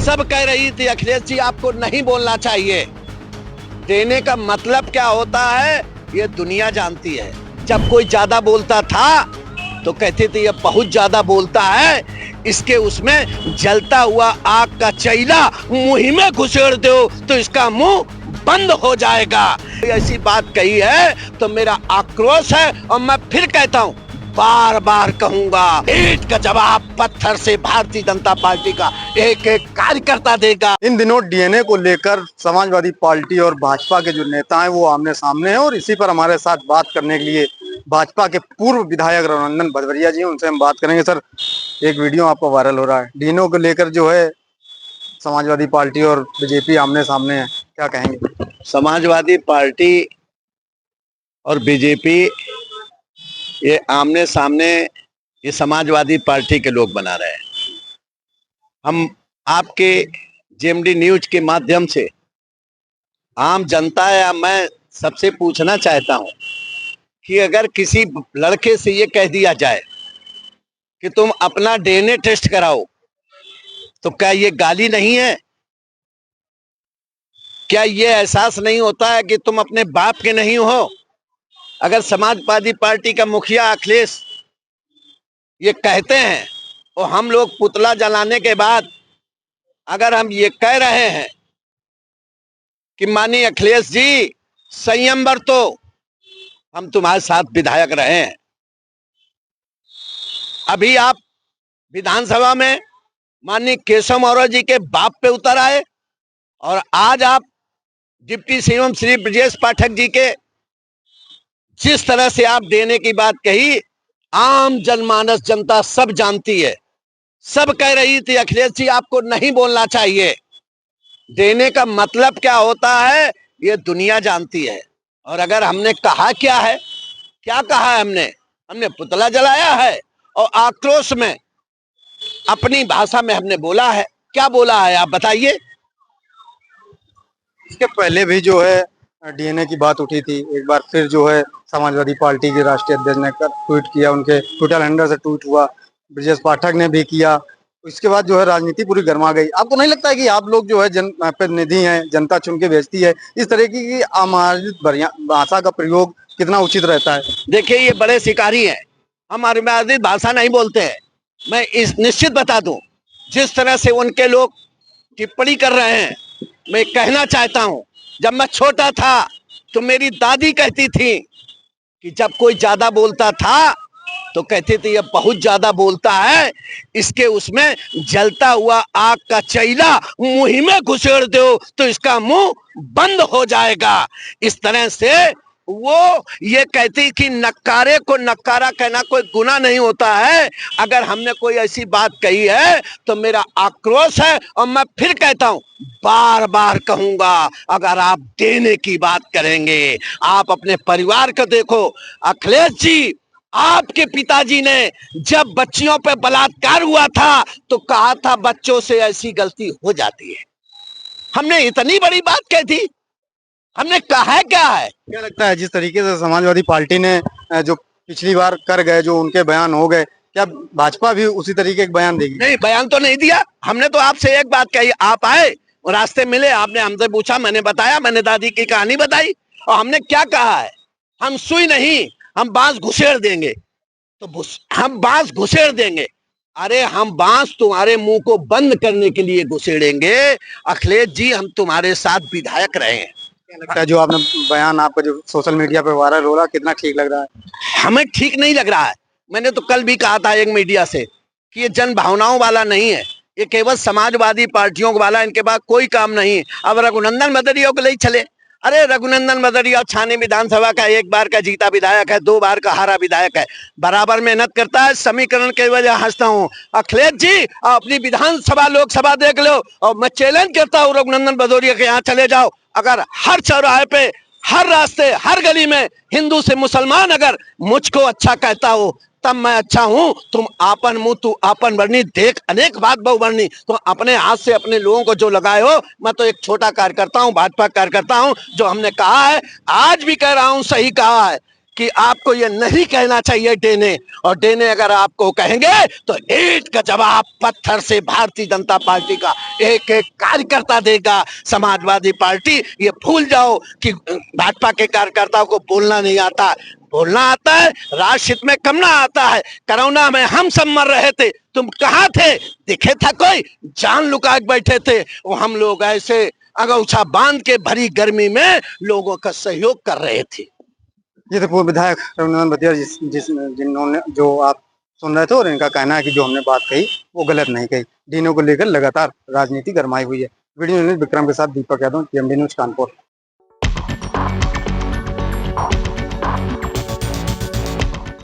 सब कह रही थी अखिलेश जी आपको नहीं बोलना चाहिए। देने का मतलब क्या होता है ये दुनिया जानती है। जब कोई ज्यादा बोलता था तो कहते थे ये बहुत ज्यादा बोलता है, इसके उसमें जलता हुआ आग का चैला मुंह में घुसेड़ दो तो इसका मुंह बंद हो जाएगा। ऐसी बात कही है तो मेरा आक्रोश है और मैं फिर कहता हूँ, बार बार कहूंगा, ईंट का जवाब पत्थर से भारतीय जनता पार्टी का एक एक कार्यकर्ता देगा। इन दिनों डीएनए को लेकर समाजवादी पार्टी और भाजपा के जो नेता हैं वो आमने सामने हैं और इसी पर हमारे साथ बात करने के लिए भाजपा के पूर्व विधायक रघुनंदन भदौरिया जी हैं, उनसे हम बात करेंगे। सर, एक वीडियो आपका वायरल हो रहा है, डीएनए को लेकर जो है समाजवादी पार्टी और बीजेपी आमने सामने है, क्या कहेंगे? समाजवादी पार्टी और बीजेपी ये आमने सामने ये समाजवादी पार्टी के लोग बना रहे हैं। हम आपके जेएमडी न्यूज के माध्यम से आम जनता या मैं सबसे पूछना चाहता हूं कि अगर किसी लड़के से ये कह दिया जाए कि तुम अपना डीएनए टेस्ट कराओ तो क्या ये गाली नहीं है? क्या ये एहसास नहीं होता है कि तुम अपने बाप के नहीं हो? अगर समाजवादी पार्टी का मुखिया अखिलेश ये कहते हैं और हम लोग पुतला जलाने के बाद अगर हम ये कह रहे हैं कि माननीय अखिलेश जी संयम बरतो, हम तुम्हारे साथ विधायक रहे हैं। अभी आप विधानसभा में माननीय केशव मौर्य जी के बाप पे उतर आए और आज आप डिप्टी सीएम श्री ब्रजेश पाठक जी के जिस तरह से आप देने की बात कही, आम जनमानस जनता सब जानती है। सब कह रही थी अखिलेश जी आपको नहीं बोलना चाहिए। देने का मतलब क्या होता है ये दुनिया जानती है। और अगर हमने कहा क्या है, क्या कहा है हमने पुतला जलाया है और आक्रोश में अपनी भाषा में हमने बोला है। क्या बोला है आप बताइए? इसके पहले भी जो है डीएनए की बात उठी थी, एक बार फिर जो है समाजवादी पार्टी के राष्ट्रीय अध्यक्ष ने ट्वीट किया, उनके ट्विटर हैंडल से ट्वीट हुआ, ब्रजेश पाठक ने भी किया। इसके बाद जो है राजनीति पूरी गर्मा गई। आपको नहीं लगता है कि आप लोग जो है जनप्रतिनिधि हैं, जनता चुन के भेजती है, इस तरह की अमानवीय भाषा का प्रयोग कितना उचित रहता है? देखिए ये बड़े शिकारी हैं, हम अमानवीय भाषा नहीं बोलते हैं। मैं इस निश्चित बता दूं, जिस तरह से उनके लोग टिप्पणी कर रहे हैं, मैं कहना चाहता हूं, जब मैं छोटा था तो मेरी दादी कहती थी कि जब कोई ज्यादा बोलता था तो कहते थे ये बहुत ज्यादा बोलता है, इसके उसमें जलता हुआ आग का चैला मुंह में घुसेड़ दो तो इसका मुंह बंद हो जाएगा। इस तरह से वो ये कहती कि नक्कारे को नक्कारा कहना कोई गुनाह नहीं होता है। अगर हमने कोई ऐसी बात कही है तो मेरा आक्रोश है और मैं फिर कहता हूं, बार बार कहूंगा, अगर आप देने की बात करेंगे, आप अपने परिवार को देखो। अखिलेश जी, आपके पिताजी ने जब बच्चियों पे बलात्कार हुआ था तो कहा था बच्चों से ऐसी गलती हो जाती है। हमने इतनी बड़ी बात कही थी, हमने कहा है क्या है? क्या लगता है जिस तरीके से समाजवादी पार्टी ने जो पिछली बार कर गए, जो उनके बयान हो गए, क्या भाजपा भी उसी तरीके का बयान देगी? नहीं, बयान तो नहीं दिया। हमने तो आपसे एक बात कही, आप आए और रास्ते मिले, आपने हमसे पूछा, मैंने बताया, मैंने दादी की कहानी बताई। और हमने क्या कहा है, हम सुई नहीं, हम बांस घुसेड़ देंगे। तो हम बांस घुसेड़ देंगे, अरे हम बांस तुम्हारे मुंह को बंद करने के लिए घुसेड़ेंगे। अखिलेश जी, हम तुम्हारे साथ विधायक रहे हैं। क्या लगता है जो आपने बयान आपका जो सोशल मीडिया पे वायरल हो रहा है, कितना ठीक लग रहा है? हमें ठीक नहीं लग रहा है। मैंने तो कल भी कहा था एक मीडिया से कि ये जन भावनाओं वाला नहीं है, ये केवल समाजवादी पार्टियों वाला, इनके पास कोई काम नहीं। अब रघुनंदन भदौरिया को ले चले, अरे रघुनंदन भदौरिया छानी विधानसभा का एक बार का जीता विधायक है, 2 बार का हारा विधायक है, बराबर मेहनत करता है। समीकरण के वजह हंसता हूँ। अखिलेश जी, अपनी विधानसभा लोकसभा देख लो और मैं चैलेंज करता हूँ रघुनंदन भदौरिया के यहाँ चले जाओ। अगर हर चौराहे पे, हर रास्ते, हर गली में हिंदू से मुसलमान अगर मुझको अच्छा कहता हो तब मैं अच्छा हूं। तुम आपन मुंह तू आपन बरनी, देख अनेक बात बहु बरनी। तो अपने हाथ से अपने लोगों को जो लगाए हो, मैं तो एक छोटा कार्यकर्ता हूं, भाजपा कार्यकर्ता हूं। जो हमने कहा है, आज भी कह रहा हूं, सही कहा है कि आपको ये नहीं कहना चाहिए डेने, और डेने अगर आपको कहेंगे तो ईंट का जवाब पत्थर से भारतीय जनता पार्टी का एक एक कार्यकर्ता देगा। समाजवादी पार्टी ये भूल जाओ कि भाजपा के कार्यकर्ताओं को बोलना नहीं आता, बोलना आता है, राष्ट्रहित में कमना आता है। कोरोना में हम सब मर रहे थे, तुम कहाँ थे? दिखे था कोई? जान लुका के बैठे थे। वो हम लोग ऐसे अगौछा बांध के भरी गर्मी में लोगों का सहयोग कर रहे थे। ये तो पूर्व विधायक रघुनंदन बतिया जिन्होंने जो आप सुन रहे थे, और इनका कहना है कि जो हमने बात कही वो गलत नहीं कही। डीनो को लेकर लगातार राजनीति गरमाई हुई है। वीडियो जर्नलिस्ट विक्रम के साथ दीपक यादव, टीएमडी न्यूज कानपुर।